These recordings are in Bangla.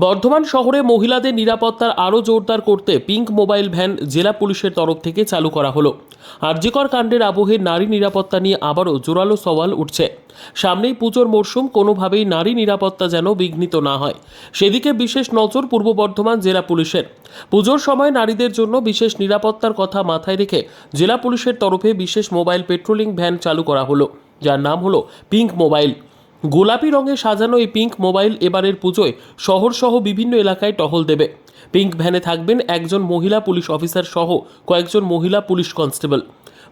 বর্ধমান শহরে মহিলাদের নিরাপত্তার আরও জোরদার করতে পিঙ্ক মোবাইল ভ্যান জেলা পুলিশের তরফ থেকে চালু করা হলো। আরজিকর কাণ্ডের আবহে নারী নিরাপত্তা নিয়ে আবারও জোরালো সওয়াল উঠছে। সামনেই পুজোর মরশুম, কোনোভাবেই নারী নিরাপত্তা যেন বিঘ্নিত না হয় সেদিকে বিশেষ নজর পূর্ব বর্ধমান জেলা পুলিশের। পুজোর সময় নারীদের জন্য বিশেষ নিরাপত্তার কথা মাথায় রেখে জেলা পুলিশের তরফে বিশেষ মোবাইল পেট্রোলিং ভ্যান চালু করা হলো, যার নাম হলো পিঙ্ক মোবাইল। গোলাপি রঙে সাজানো এই পিঙ্ক মোবাইল এবারের পুজোয় শহরসহ বিভিন্ন এলাকায় টহল দেবে। পিঙ্ক ভ্যানে থাকবেন একজন মহিলা পুলিশ অফিসার সহ কয়েকজন মহিলা পুলিশ কনস্টেবল।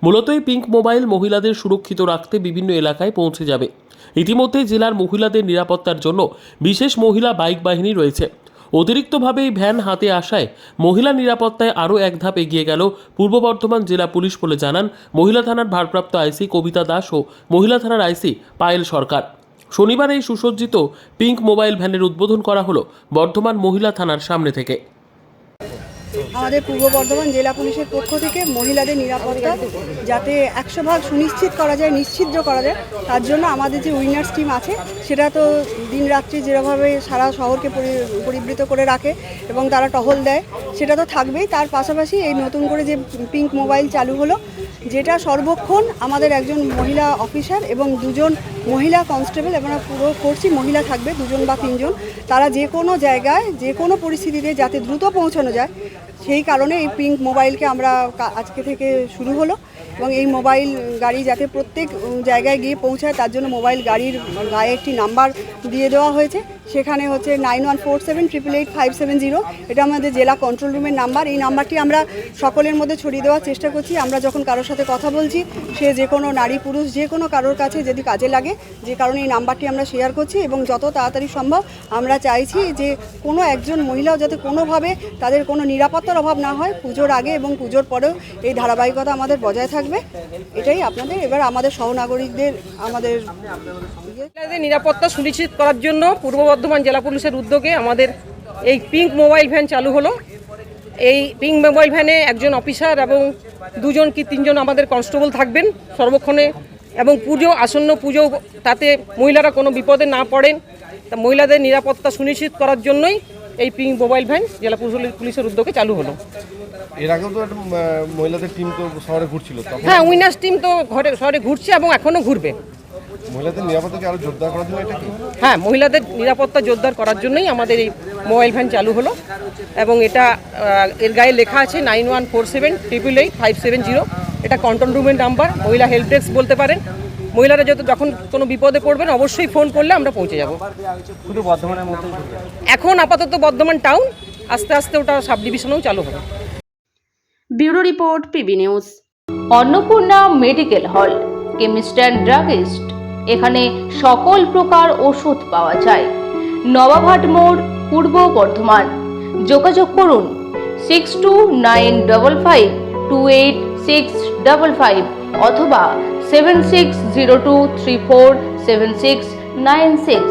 মূলত এই পিঙ্ক মোবাইল মহিলাদের সুরক্ষিত রাখতে বিভিন্ন এলাকায় পৌঁছে যাবে। ইতিমধ্যে জেলার মহিলাদের নিরাপত্তার জন্য বিশেষ মহিলা বাইক বাহিনী রয়েছে। অতিরিক্তভাবে এই ভ্যান হাতে আসায় মহিলা নিরাপত্তায় আরও এক ধাপ এগিয়ে গেল পূর্ব বর্ধমান জেলা পুলিশ বলে জানান মহিলা থানার ভারপ্রাপ্ত আইসি কবিতা দাস ও মহিলা থানার আইসি পায়েল সরকার। শনিবার এই সুসজ্জিত পিঙ্ক মোবাইল ভ্যানের উদ্বোধন করা হলো বর্ধমান মহিলা থানার সামনে থেকে। আমাদের পূর্ব বর্ধমান জেলা পুলিশের পক্ষ থেকে মহিলাদের নিরাপত্তা যাতে 100% সুনিশ্চিত করা যায়, নিশ্চিদ্র করা যায়, তার জন্য আমাদের যে উইনার্স টিম আছে সেটা তো দিন রাত্রি যেভাবে সারা শহরকে পরিবৃত করে রাখে এবং তারা টহল দেয় সেটা তো থাকবেই। তার পাশাপাশি এই নতুন করে যে পিঙ্ক মোবাইল চালু হলো, যেটা সর্বক্ষণ আমাদের একজন মহিলা অফিসার এবং দুজন মহিলা কনস্টেবল, আমরা পুরো ফোর্সই মহিলা থাকবে, 2 বা 3 জন, তারা যে কোনো জায়গায় যে কোনো পরিস্থিতিতে যাতে দ্রুত পৌঁছানো যায় সেই কারণে এই পিঙ্ক মোবাইলকে আমরা আজকে থেকে শুরু হলো। এবং এই মোবাইল গাড়ি যাতে প্রত্যেক জায়গায় গিয়ে পৌঁছায় তার জন্য মোবাইল গাড়ির গায়ে একটি নাম্বার দিয়ে দেওয়া হয়েছে, সেখানে হচ্ছে 9147888570। এটা আমাদের জেলা কন্ট্রোল রুমের নাম্বার। এই নাম্বারটি আমরা সকলের মধ্যে ছড়িয়ে দেওয়ার চেষ্টা করছি। আমরা যখন কারোর সাথে কথা বলছি, সে যে কোনো নারী পুরুষ যে কোনো কারোর কাছে যদি কাজে লাগে, যে কারণে এই নাম্বারটি আমরা শেয়ার করছি। এবং যত তাড়াতাড়ি সম্ভব আমরা চাইছি যে কোনো একজন মহিলাও যাতে কোনোভাবে তাদের কোনো নিরাপত্তার অভাব না হয় পুজোর আগে এবং পুজোর পরেও এই ধারাবাহিকতা আমাদের বজায় থাকবে। এটাই আপনাদের এবার আমাদের সহনাগরিকদের আমাদের নিরাপত্তা সুনিশ্চিত করার জন্য পূর্ব বর্ধমান জেলা পুলিশের উদ্যোগে আমাদের এই পিঙ্ক মোবাইল ভ্যান চালু হলো। এই পিঙ্ক মোবাইল ভ্যানে একজন অফিসার এবং 2 কি 3 জন আমাদের কনস্টেবল থাকবেন সর্বক্ষণে। এবং আসন্ন পুজো তাতে মহিলারা কোনো বিপদে না পড়েন, তা মহিলাদের নিরাপত্তা সুনিশ্চিত করার জন্যই এই পিঙ্ক মোবাইল ভ্যান জেলা পুলিশের উদ্যোগে চালু হলো। এর আগেও তো একটা মহিলাদের টিম তো শহরে ঘুরছিল। হ্যাঁ, উইনার্স টিম তো শহরে ঘুরছে এবং এখনও ঘুরবে। মহিলাদের নিরাপত্তাকে আরও জোরদার করার জন্য এটা কি? হ্যাঁ, মহিলাদের নিরাপত্তা জোরদার করার জন্যই আমাদের এই মোবাইল ভ্যান চালু হলো। এবং এটা এর গায়ে লেখা আছে 9147888570। এটা কন্ট্রোল রুমের নাম্বার, মহিলা হেল্প ডেস্ক বলতে পারেন। মহিলারা যখন কোনো বিপদে পড়বেন অবশ্যই ফোন করলে আমরা পৌঁছে যাব। শুধু বর্ধমানের মধ্যে এখন আপাতত বর্ধমান টাউন, আস্তে আস্তে ওটা সাব ডিভিশনেও চালু হবে। Bureau report, PB news. Annapurna medical hall, chemist and druggist. এখানে সকল প্রকার ওষুধ পাওয়া যায়। নবাবহাট মোড়, পূর্ব বর্ধমান। যোগাযোগ করুন 6295528655 অথবা 7602347696।